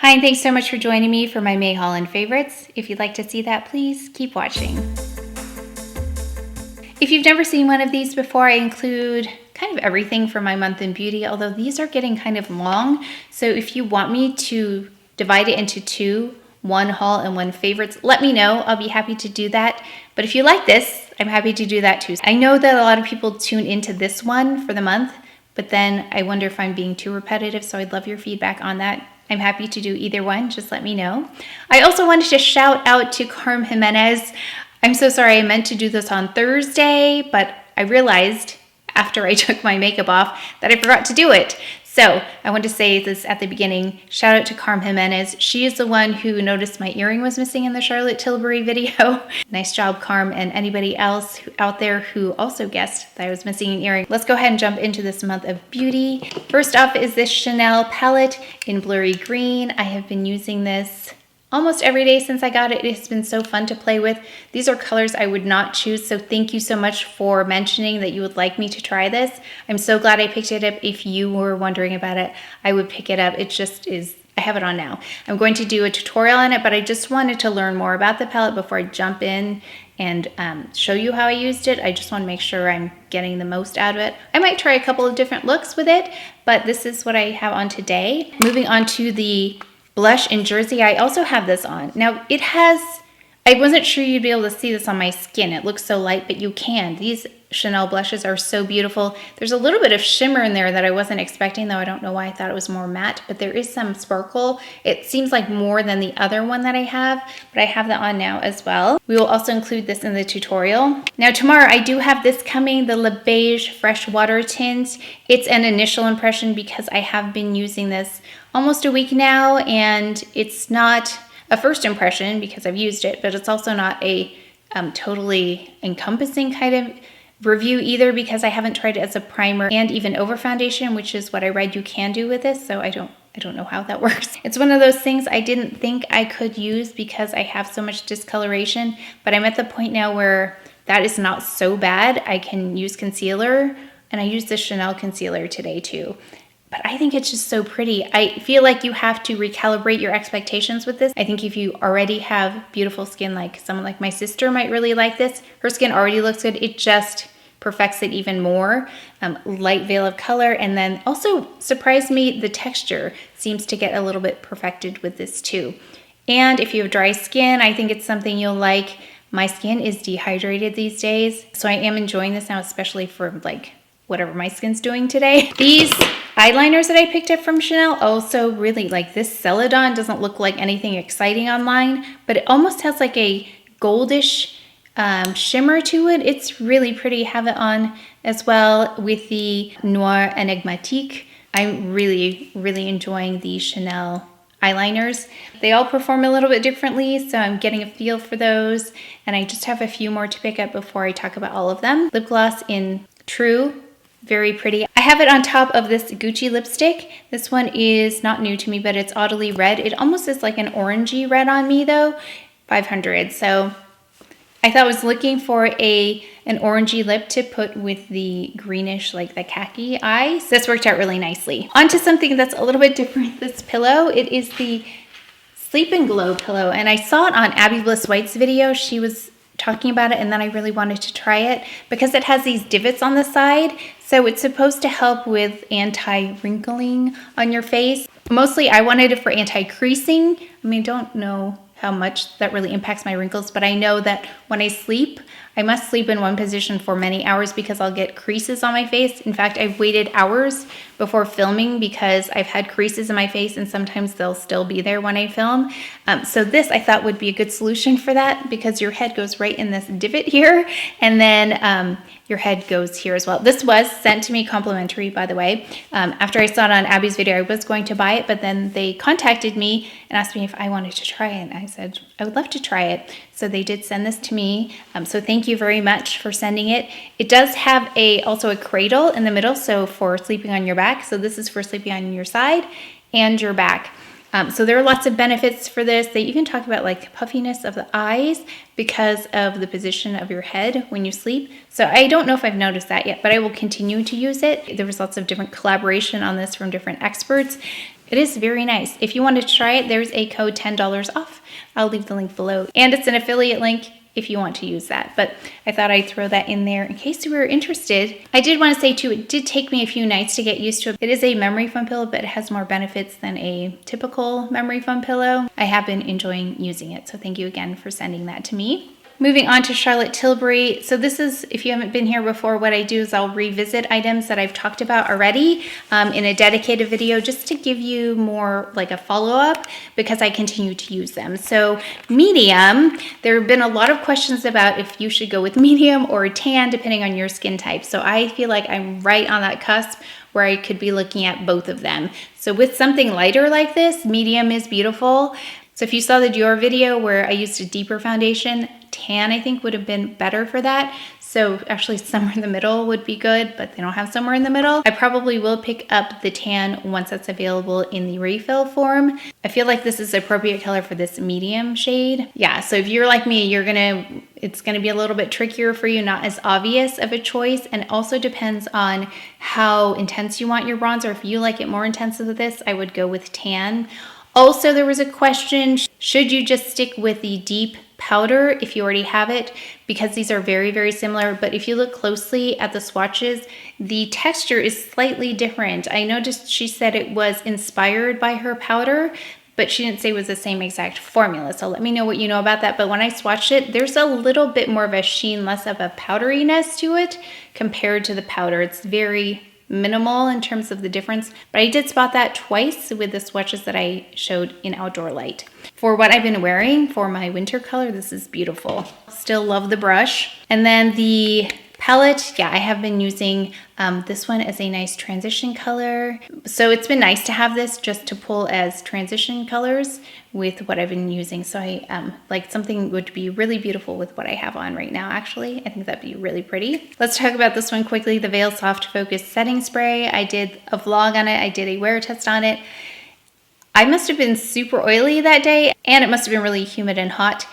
Hi, and thanks so much for joining me for my May haul and favorites. If you'd like to see that, please keep watching. If you've never seen one of these before, I include kind of everything for my month in beauty, although these are getting kind of long. So if you want me to divide it into two, one haul and one favorites, let me know. I'll be happy to do that. But if you like this, I'm happy to do that too. I know that a lot of people tune into this one for the month, but then I wonder if I'm being too repetitive, so I'd love your feedback on that. I'm happy to do either one, just let me know. I also wanted to shout out to Carm Jimenez. I'm so sorry, I meant to do this on Thursday, but I realized after I took my makeup off that I forgot to do it. So I want to say this at the beginning. Shout out to Carm Jimenez. She is the one who noticed my earring was missing in the Charlotte Tilbury video. Nice job, Carm, and anybody else out there who also guessed that I was missing an earring. Let's go ahead and jump into this month of beauty. First off is this Chanel palette in Blurry Green. I have been using this almost every day since I got it. It has been so fun to play with. These are colors I would not choose, so thank you so much for mentioning that you would like me to try this. I'm so glad I picked it up. If you were wondering about it, I would pick it up. It just is, I have it on now. I'm going to do a tutorial on it, but I just wanted to learn more about the palette before I jump in and show you how I used it. I just want to make sure I'm getting the most out of it. I might try a couple of different looks with it, but this is what I have on today. Moving on to the blush in Jersey, I also have this on. Now it has, I wasn't sure you'd be able to see this on my skin. It looks so light, but you can. These Chanel blushes are so beautiful. There's a little bit of shimmer in there that I wasn't expecting, though I don't know why I thought it was more matte, but there is some sparkle. It seems like more than the other one that I have, but I have that on now as well. We will also include this in the tutorial. Now tomorrow I do have this coming, the Le Beige Fresh Water Tint. It's an initial impression because I have been using this almost a week now, and it's not a first impression because I've used it, but it's also not a totally encompassing kind of review either because I haven't tried it as a primer and even over foundation, which is what I read you can do with this, so I don't know how that works. It's one of those things I didn't think I could use because I have so much discoloration, but I'm at the point now where that is not so bad. I can use concealer, and I used the Chanel concealer today too. But I think it's just so pretty. I feel like you have to recalibrate your expectations with this. I think if you already have beautiful skin, like someone like my sister might really like this. Her skin already looks good. It just perfects it even more. Light veil of color. And then also surprised me, the texture seems to get a little bit perfected with this too. And if you have dry skin, I think it's something you'll like. My skin is dehydrated these days, so I am enjoying this now, especially for like whatever my skin's doing today. These eyeliners that I picked up from Chanel also really like this. Celadon doesn't look like anything exciting online, but it almost has like a goldish shimmer to it. It's really pretty. Have it on as well with the Noir Enigmatique. I'm really enjoying the Chanel eyeliners. They all perform a little bit differently, so I'm getting a feel for those, and I just have a few more to pick up before I talk about all of them. Lip gloss in True. Very pretty. I have it on top of this Gucci lipstick. This one is not new to me, but it's oddly red. It almost is like an orangey red on me though. 500. So I thought I was looking for an orangey lip to put with the greenish, like the khaki eyes. This worked out really nicely. Onto something that's a little bit different, this pillow. It is the Sleep and Glow pillow, and I saw it on Abby Bliss White's video. She was talking about it, and then I really wanted to try it because it has these divots on the side. So it's supposed to help with anti-wrinkling on your face. Mostly I wanted it for anti-creasing. I mean, don't know how much that really impacts my wrinkles, but I know that when I sleep, I must sleep in one position for many hours because I'll get creases on my face. In fact, I've waited hours before filming because I've had creases in my face, and sometimes they'll still be there when I film. So this I thought would be a good solution for that because your head goes right in this divot here, and then your head goes here as well. This was sent to me complimentary, by the way. After I saw it on Abby's video, I was going to buy it, but then they contacted me and asked me if I wanted to try it. And I said, I would love to try it. So they did send this to me. So thank you very much for sending it. It does have also a cradle in the middle, so for sleeping on your back. So this is for sleeping on your side and your back. So there are lots of benefits for this. They even talk about like puffiness of the eyes because of the position of your head when you sleep. So I don't know if I've noticed that yet, but I will continue to use it. There was lots of different collaboration on this from different experts. It is very nice. If you wanted to try it, there's a code $10 off. I'll leave the link below. And it's an affiliate link if you want to use that. But I thought I'd throw that in there in case you were interested. I did want to say too, it did take me a few nights to get used to it. It is a memory foam pillow, but it has more benefits than a typical memory foam pillow. I have been enjoying using it. So thank you again for sending that to me. Moving on to Charlotte Tilbury. So this is, if you haven't been here before, what I do is I'll revisit items that I've talked about already in a dedicated video just to give you more like a follow-up because I continue to use them. So medium, there have been a lot of questions about if you should go with medium or tan depending on your skin type. So I feel like I'm right on that cusp where I could be looking at both of them. So with something lighter like this, medium is beautiful. So if you saw the Dior video where I used a deeper foundation, tan I think would have been better for that. So actually somewhere in the middle would be good, but they don't have somewhere in the middle. I probably will pick up the tan once that's available in the refill form. I feel like this is the appropriate color for this medium shade. Yeah, so if you're like me, it's gonna be a little bit trickier for you, not as obvious of a choice, and it also depends on how intense you want your bronzer. If you like it more intense with this, I would go with tan. Also, there was a question, should you just stick with the deep powder if you already have it? Because these are very, very similar, but if you look closely at the swatches, the texture is slightly different. I noticed she said it was inspired by her powder, but she didn't say it was the same exact formula. So let me know what you know about that. But when I swatched it, there's a little bit more of a sheen, less of a powderiness to it compared to the powder. It's very minimal in terms of the difference, but I did spot that twice with the swatches that I showed in Outdoor Light. For what I've been wearing for my winter color, this is beautiful. Still love the brush. And then the palette, yeah, I have been using this one as a nice transition color. So it's been nice to have this just to pull as transition colors with what I've been using. So I like something would be really beautiful with what I have on right now, actually. I think that'd be really pretty. Let's talk about this one quickly, the Veil Soft Focus Setting Spray. I did a vlog on it. I did a wear test on it. I must have been super oily that day, and it must have been really humid and hot.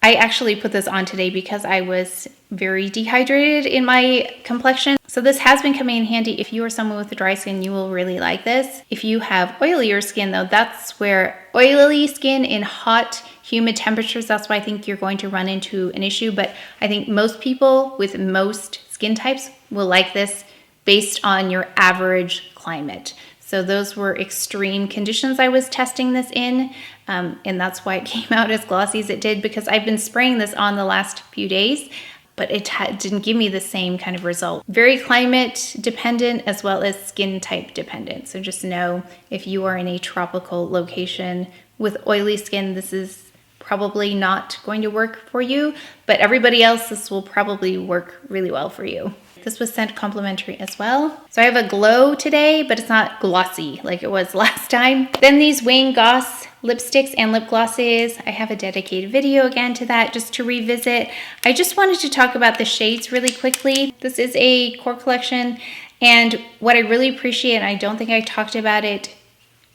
I actually put this on today because I was very dehydrated in my complexion. So this has been coming in handy. If you are someone with dry skin, you will really like this. If you have oilier skin though, that's where oily skin in hot, humid temperatures, that's why I think you're going to run into an issue. But I think most people with most skin types will like this based on your average climate. So those were extreme conditions I was testing this in, and that's why it came out as glossy as it did, because I've been spraying this on the last few days, but it didn't give me the same kind of result. Very climate dependent as well as skin type dependent. So just know if you are in a tropical location with oily skin, this is probably not going to work for you, but everybody else, this will probably work really well for you. This was sent complimentary as well. So I have a glow today, but it's not glossy like it was last time. Then these Wayne Goss lipsticks and lip glosses. I have a dedicated video again to that just to revisit. I just wanted to talk about the shades really quickly. This is a core collection, and what I really appreciate, and I don't think I talked about it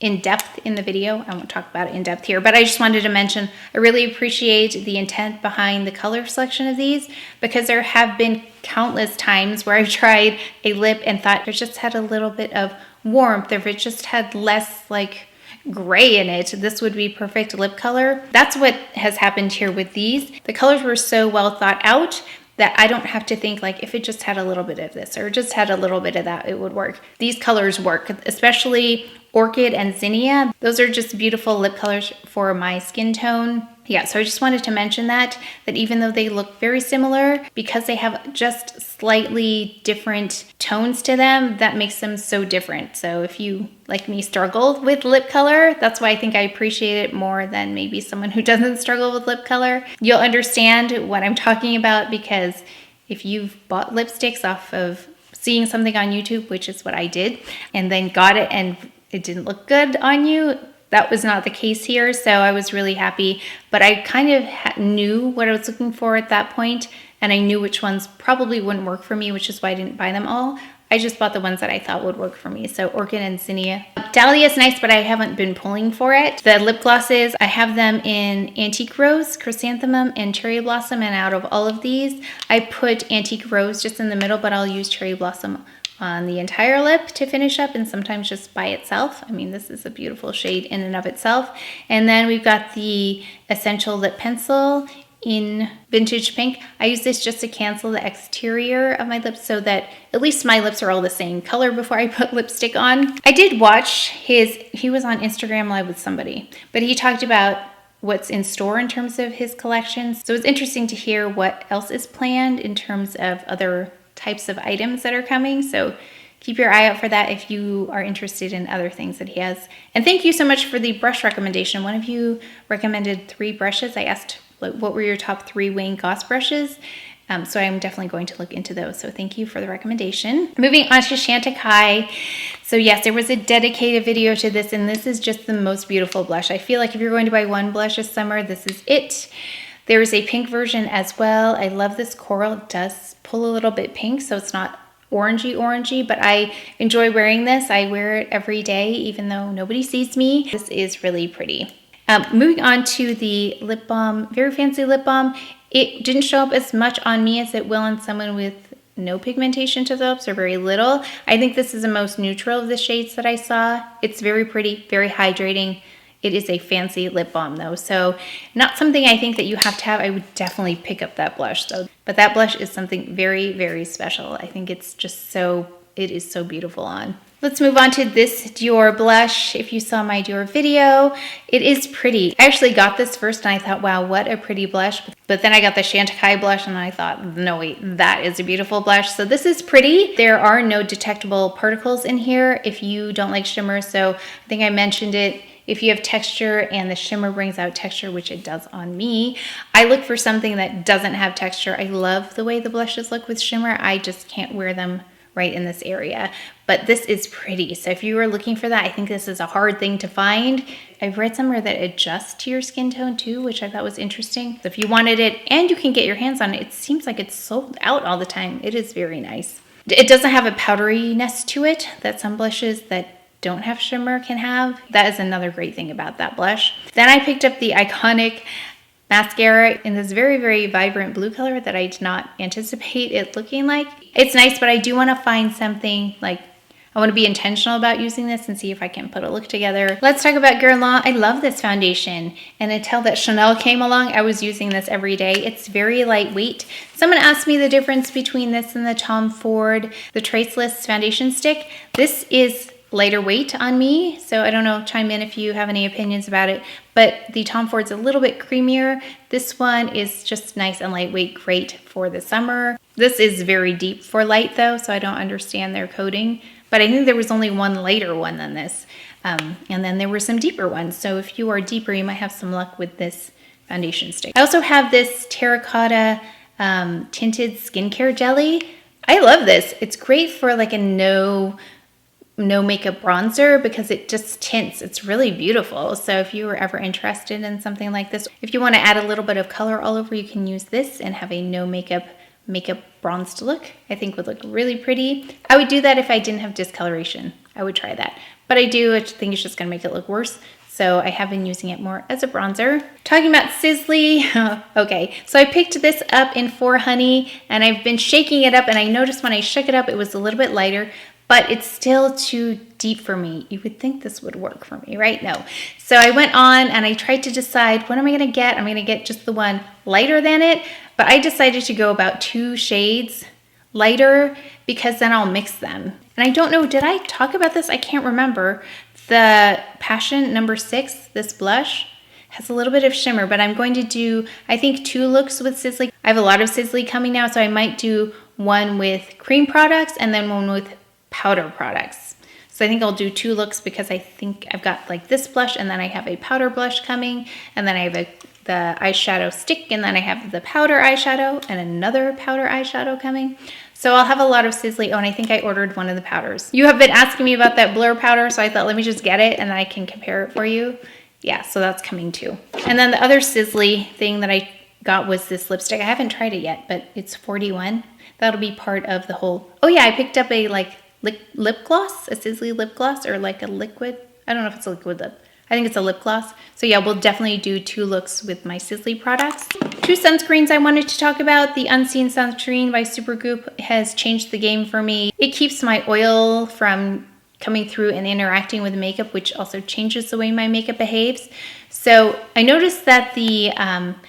in depth in the video. I won't talk about it in depth here, but I just wanted to mention, I really appreciate the intent behind the color selection of these, because there have been countless times where I've tried a lip and thought it just had a little bit of warmth, if it just had less like gray in it, this would be perfect lip color. That's what has happened here with these. The colors were so well thought out that I don't have to think like if it just had a little bit of this or just had a little bit of that, it would work. These colors work, especially Orchid and Zinnia. Those are just beautiful lip colors for my skin tone. Yeah, so I just wanted to mention that even though they look very similar, because they have just slightly different tones to them, that makes them so different. So if you, like me, struggle with lip color, that's why I think I appreciate it more than maybe someone who doesn't struggle with lip color. You'll understand what I'm talking about, because if you've bought lipsticks off of seeing something on YouTube, which is what I did, and then got it and it didn't look good on you, that was not the case here, so I was really happy. But I kind of knew what I was looking for at that point, and I knew which ones probably wouldn't work for me, which is why I didn't buy them all. I just bought the ones that I thought would work for me. So Orchid and Zinnia. Dahlia is nice, but I haven't been pulling for it. The lip glosses, I have them in Antique Rose, Chrysanthemum, and Cherry Blossom. And out of all of these, I put Antique Rose just in the middle, but I'll use Cherry Blossom on the entire lip to finish up, and sometimes just by itself. I mean, this is a beautiful shade in and of itself. And then we've got the Essential Lip Pencil in Vintage Pink. I use this just to cancel the exterior of my lips so that at least my lips are all the same color before I put lipstick on. I did watch he was on Instagram Live with somebody, but he talked about what's in store in terms of his collections. So it's interesting to hear what else is planned in terms of other types of items that are coming. So keep your eye out for that if you are interested in other things that he has. And thank you so much for the brush recommendation. One of you recommended 3 brushes. I asked what were your top 3 Wayne Goss brushes. So I'm definitely going to look into those. So thank you for the recommendation. Moving on to Chantecaille. So yes, there was a dedicated video to this, and this is just the most beautiful blush. I feel like if you're going to buy one blush this summer, this is it. There is a pink version as well. I love this coral. It does pull a little bit pink, so it's not orangey, but I enjoy wearing this. I wear it every day, even though nobody sees me. This is really pretty. Moving on to the lip balm, very fancy lip balm. It didn't show up as much on me as it will on someone with no pigmentation to the lips or very little. I think this is the most neutral of the shades that I saw. It's very pretty, very hydrating. It is a fancy lip balm though, so not something I think that you have to have. I would definitely pick up that blush though. But that blush is something very, very special. I think it's just it is so beautiful on. Let's move on to this Dior blush. If you saw my Dior video, it is pretty. I actually got this first and I thought, wow, what a pretty blush. But then I got the Chantecaille blush and I thought, no wait, that is a beautiful blush. So this is pretty. There are no detectable particles in here if you don't like shimmer. So I think I mentioned it. If you have texture and the shimmer brings out texture, which it does on me, I look for something that doesn't have texture. I love the way the blushes look with shimmer. I just can't wear them right in this area, but this is pretty. So if you were looking for that, I think this is a hard thing to find. I've read somewhere that adjusts to your skin tone too, which I thought was interesting. So if you wanted it and you can get your hands on it, it seems like it's sold out all the time. It is very nice. It doesn't have a powderiness to it that some blushes that don't have shimmer can have. That is another great thing about that blush. Then I picked up the iconic mascara in this very, very vibrant blue color that I did not anticipate it looking like. It's nice, but I do want to find something like, I want to be intentional about using this and see if I can put a look together. Let's talk about Guerlain. I love this foundation, and until that Chanel came along, I was using this every day. It's very lightweight. Someone asked me the difference between this and the Tom Ford, the Traceless foundation stick. This is lighter weight on me, so I don't know, chime in if you have any opinions about it, but the Tom Ford's a little bit creamier. This one is just nice and lightweight, great for the summer. This is very deep for light though, so I don't understand their coding, but I think there was only one lighter one than this, and then there were some deeper ones, so if you are deeper, you might have some luck with this foundation stick. I also have this terracotta tinted skincare jelly. I love this. It's great for like a no makeup bronzer because it just tints. It's really beautiful. So if you were ever interested in something like this, if you want to add a little bit of color all over, you can use this and have a no makeup bronzed look. I think would look really pretty. I would do that if I didn't have discoloration. I would try that. But I think it's just going to make it look worse. So I have been using it more as a bronzer. Talking about Sisley, okay, so I picked this up in For Honey and I've been shaking it up, and I noticed when I shook it up, it was a little bit lighter, but it's still too deep for me. You would think this would work for me, right? No. So I went on and I tried to decide, what am I gonna get? I'm gonna get just the one lighter than it, but I decided to go about 2 shades lighter because then I'll mix them. And I don't know, did I talk about this? I can't remember. The Passion number 6, this blush, has a little bit of shimmer, but I'm going to do, I think, 2 looks with Sisley. I have a lot of Sisley coming now, so I might do one with cream products and then one with powder products. So I think I'll do 2 looks because I think I've got like this blush, and then I have a powder blush coming, and then I have the eyeshadow stick, and then I have the powder eyeshadow and another powder eyeshadow coming. So I'll have a lot of Sisley. Oh, and I think I ordered one of the powders. You have been asking me about that blur powder, so I thought let me just get it and I can compare it for you. Yeah, so that's coming too. And then the other Sisley thing that I got was this lipstick. I haven't tried it yet, but it's 41. That'll be part of the whole. Oh yeah, I picked up a like lip gloss, a Sisley lip gloss, or like a liquid. I don't know if it's a liquid lip. I think it's a lip gloss. So yeah, we'll definitely do 2 looks with my Sisley products. 2 sunscreens I wanted to talk about. The Unseen Sunscreen by Supergoop has changed the game for me. It keeps my oil from coming through and interacting with makeup, which also changes the way my makeup behaves. So I noticed that the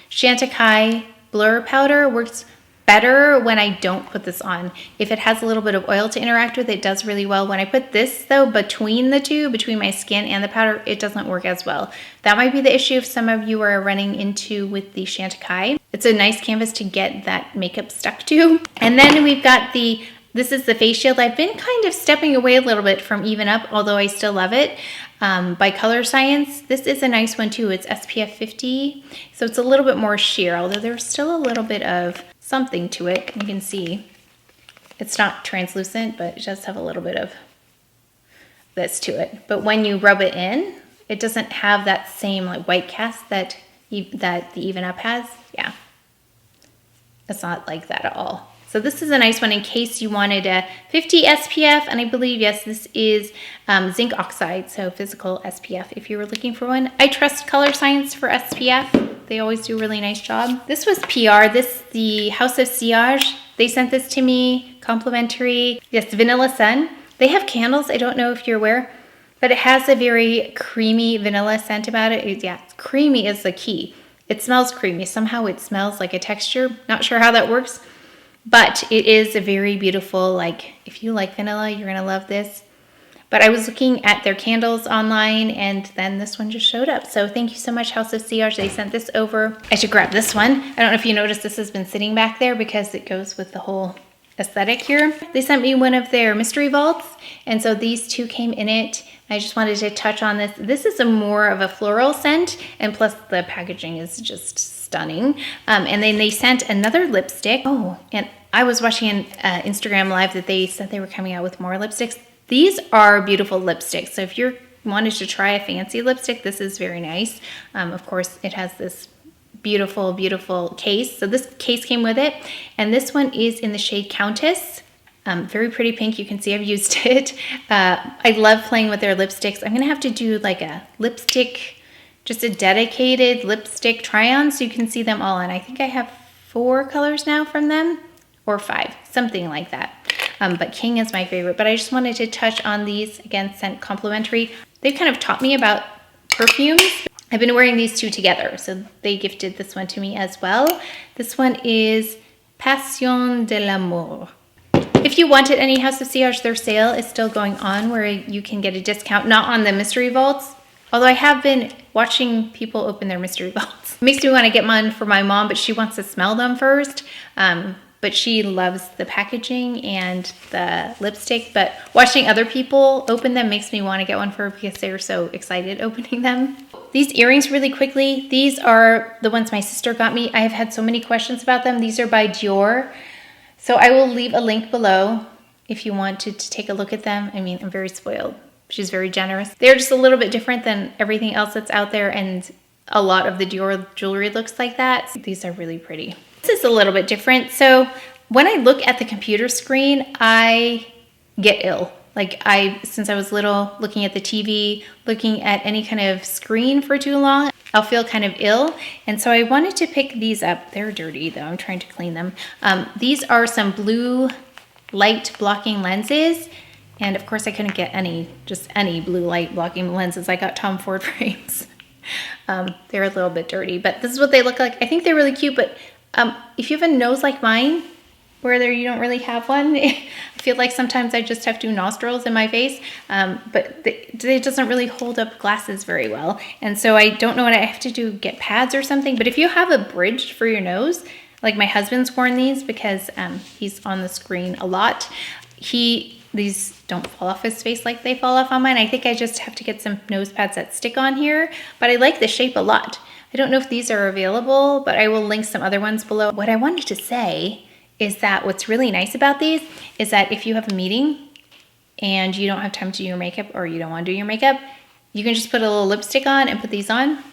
Chantecaille Blur Powder works better when I don't put this on. If it has a little bit of oil to interact with, it does really well. When I put this though, between the two, between my skin and the powder, it doesn't work as well. That might be the issue if some of you are running into with the Chantecaille. It's a nice canvas to get that makeup stuck to. And then we've got this is the face shield. I've been kind of stepping away a little bit from Even Up, although I still love it, by Color Science. This is a nice one too. It's SPF 50, so it's a little bit more sheer, although there's still a little bit of something to it. You can see it's not translucent, but it does have a little bit of this to it. But when you rub it in, it doesn't have that same like white cast that the Even Up has. Yeah, it's not like that at all. So this is a nice one in case you wanted a 50 SPF, and I believe, yes, this is zinc oxide, so physical SPF if you were looking for one. I trust Color Science for SPF. They always do a really nice job. This was PR. The House of Sillage. They sent this to me, complimentary. Yes, Vanilla Sun. They have candles. I don't know if you're aware, but it has a very creamy vanilla scent about it. Yeah, creamy is the key. It smells creamy. Somehow it smells like a texture. Not sure how that works. But it is a very beautiful, like, if you like vanilla, you're going to love this. But I was looking at their candles online, and then this one just showed up. So thank you so much, House of Sillage. They sent this over. I should grab this one. I don't know if you noticed this has been sitting back there because it goes with the whole aesthetic here. They sent me one of their mystery vaults, and so these 2 came in it. I just wanted to touch on this. This is a more of a floral scent, and plus the packaging is just stunning. And then they sent another lipstick. Oh, and I was watching an Instagram live that they said they were coming out with more lipsticks. These are beautiful lipsticks. So if you're wanted to try a fancy lipstick, this is very nice. Of course, it has this beautiful, beautiful case. So this case came with it. And this one is in the shade Countess. Very pretty pink. You can see I've used it. I love playing with their lipsticks. I'm going to have to do like a lipstick, just a dedicated lipstick try-on so you can see them all. And I think I have 4 colors now from them, or 5, something like that. But King is my favorite. But I just wanted to touch on these, again, sent complimentary. They've kind of taught me about perfumes. I've been wearing these 2 together, so they gifted this one to me as well. This one is Passion de l'Amour. If you wanted any House of Sillage, their sale is still going on where you can get a discount, not on the mystery vaults, although I have been watching people open their mystery vaults. It makes me want to get one for my mom, but she wants to smell them first. But she loves the packaging and the lipstick, but watching other people open them makes me want to get one for her because they're so excited opening them. These earrings, really quickly, these are the ones my sister got me. I have had so many questions about them. These are by Dior. So I will leave a link below if you want to take a look at them. I mean, I'm very spoiled. She's very generous. They're just a little bit different than everything else that's out there, and a lot of the Dior jewelry looks like that. These are really pretty. This is a little bit different. So when I look at the computer screen, I get ill. Like since I was little, looking at the TV, looking at any kind of screen for too long, I'll feel kind of ill. And so I wanted to pick these up. They're dirty though, I'm trying to clean them. These are some blue light blocking lenses. And of course I couldn't get just any blue light blocking lenses. I got Tom Ford frames. They're a little bit dirty, but this is what they look like. I think they're really cute, but if you have a nose like mine, where you don't really have one, I feel like sometimes I just have 2 nostrils in my face, but it doesn't really hold up glasses very well. And so I don't know what I have to do, get pads or something. But if you have a bridge for your nose, like my husband's worn these because he's on the screen a lot. These don't fall off his face like they fall off on mine. I think I just have to get some nose pads that stick on here, but I like the shape a lot. I don't know if these are available, but I will link some other ones below. What I wanted to say is that what's really nice about these is that if you have a meeting and you don't have time to do your makeup or you don't want to do your makeup, you can just put a little lipstick on and put these on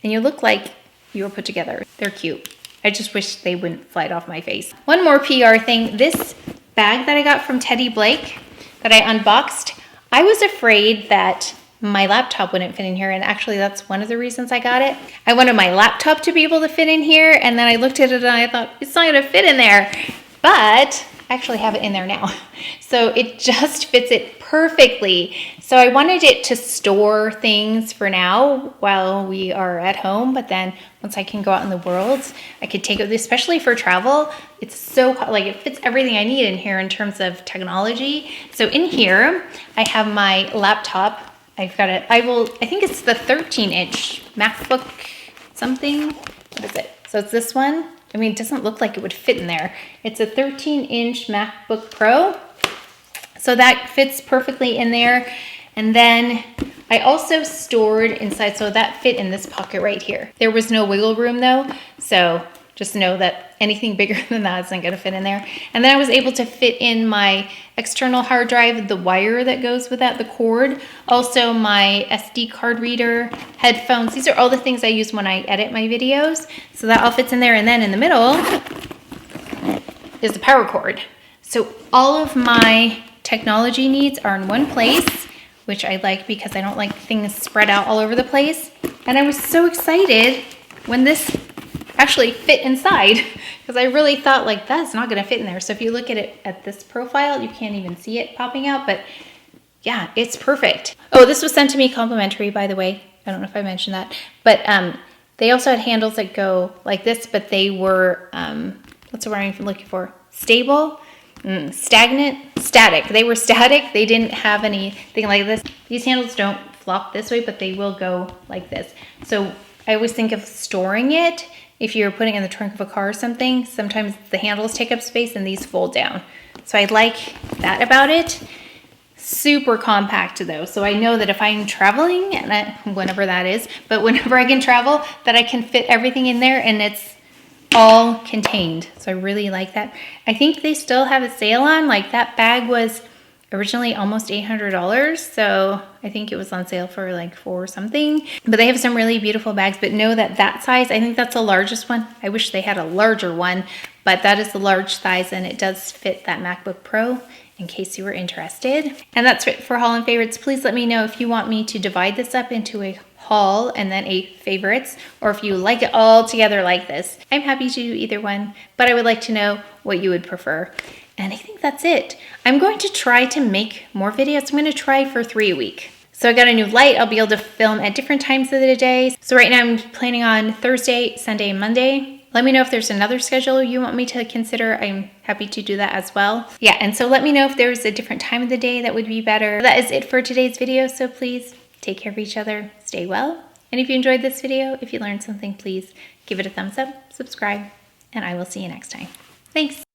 and you look like you were put together. They're cute. I just wish they wouldn't fly off my face. One more PR thing. This bag that I got from Teddy Blake that I unboxed, I was afraid that my laptop wouldn't fit in here. And actually that's one of the reasons I got it. I wanted my laptop to be able to fit in here. And then I looked at it and I thought, it's not gonna fit in there. But I actually have it in there now. So it just fits it perfectly. So I wanted it to store things for now while we are at home. But then once I can go out in the world, I could take it, especially for travel. It's so, like, it fits everything I need in here in terms of technology. So in here, I have my laptop. I've got it, I think it's the 13-inch MacBook something. What is it? So it's this one. I mean, it doesn't look like it would fit in there. It's a 13-inch MacBook Pro. So that fits perfectly in there. And then I also stored inside, so that fit in this pocket right here. There was no wiggle room though. So just know that anything bigger than that isn't gonna fit in there. And then I was able to fit in my external hard drive, the wire that goes with that, the cord, also my SD card reader, headphones. These are all the things I use when I edit my videos. So that all fits in there. And then in the middle is the power cord. So all of my technology needs are in one place, which I like because I don't like things spread out all over the place. And I was so excited when this actually fit inside, because I really thought, like, that's not gonna fit in there. So if you look at it at this profile, you can't even see it popping out, but yeah, it's perfect. Oh, this was sent to me complimentary, by the way. I don't know if I mentioned that, but they also had handles that go like this, but they were, what's the word I'm looking for? Stable, static. They were static. They didn't have anything like this. These handles don't flop this way, but they will go like this. So I always think of storing it. If you're putting it in the trunk of a car or something, sometimes the handles take up space and these fold down. So I like that about it. Super compact though. So I know that if I'm traveling, and whenever that is, but whenever I can travel, that I can fit everything in there and it's all contained. So I really like that. I think they still have a sale on, like that bag was originally almost $800, so I think it was on sale for like $4 something. But they have some really beautiful bags, but know that that size, I think that's the largest one. I wish they had a larger one, but that is the large size and it does fit that MacBook Pro in case you were interested. And that's it for haul and favorites. Please let me know if you want me to divide this up into a haul and then a favorites, or if you like it all together like this. I'm happy to do either one, but I would like to know what you would prefer. And I think that's it. I'm going to try to make more videos. I'm going to try for 3 a week. So I got a new light. I'll be able to film at different times of the day. So right now I'm planning on Thursday, Sunday, and Monday. Let me know if there's another schedule you want me to consider. I'm happy to do that as well. Yeah, and so let me know if there's a different time of the day that would be better. That is it for today's video. So please take care of each other, stay well. And if you enjoyed this video, if you learned something, please give it a thumbs up, subscribe, and I will see you next time. Thanks.